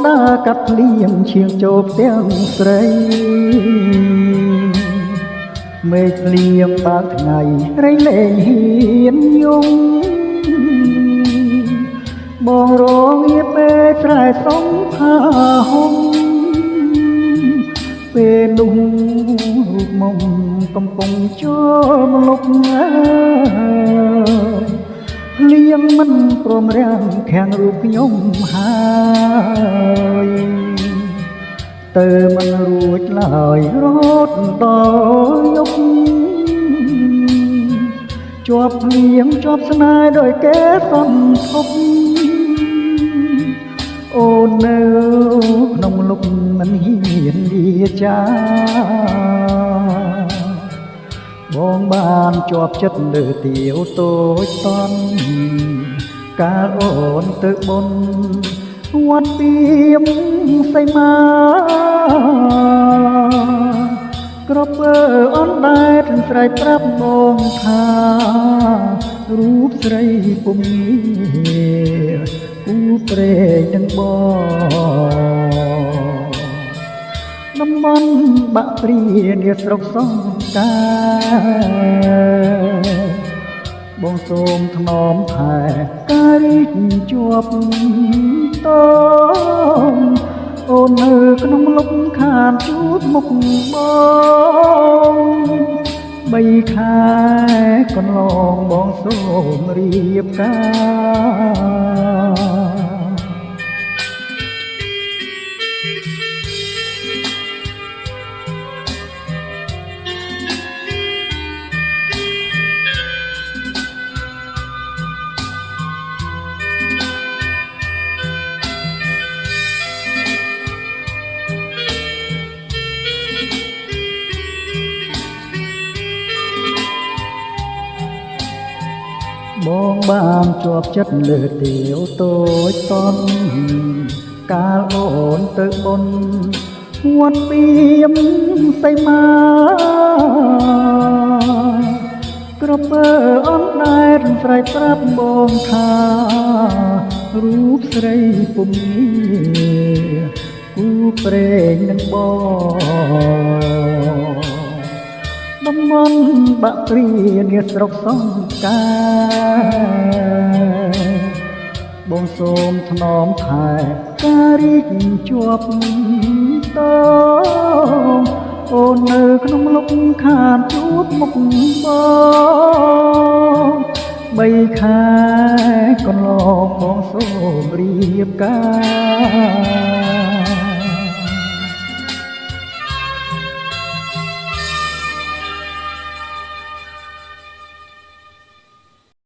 ដើរកាត់ភ្លៀងឈៀងចូលផ្ទាំងស្រីមេឃភ្លៀងបើកថ្ងៃរៃលែងហ៊ានយំបងរងៀបពេលស្រែសុំផាហុំពេលនោះរូបមុំកំពុងចូលលុបភ្លៀងមិនព្រមរាំងខាំងរូបខ្ញុំហើយទៅមិនរួចឡើយរហូតដល់យប់ជាប់ភ្លៀងជាប់ស្នេហ៍ដោយគេសន្ទប់អូននៅក្នុងលុបមិនហ៊ានវាចាបងបានជាប់ចិត្តលើទាវតូចតន់កាលអូនទៅបុណ្យវត្តពីមសីមាគ្រប់អនដែលស្រែកប្រាប់បងថារូបស្រីពុំមានគូព្រេងនឹងបងតំបន់បាក់ព្រានាស្រុកសង្កាបងសូមថ្នមថែការីកជាប់តងអូននៅក្នុងលុបខានជួបមុខបង3ខែកន្លងបងសូមរៀបការបងបានជាប់ចិត្តលើទាវតូចតន់កាលអូនទៅបុណ្យវត្តពីមសីមាគ្រប់អនដែលស្រែកប្រាប់បងថារូបស្រីពុំមានគូព្រេងនឹងបងតំបន់បាក់ព្រានាស្រុកសង្កាបងសូមថ្នមថែការីកជាប់តងអូននៅក្នុងលុបខានជួបមុខបង3ខែកន្លងបងសូមរៀបការ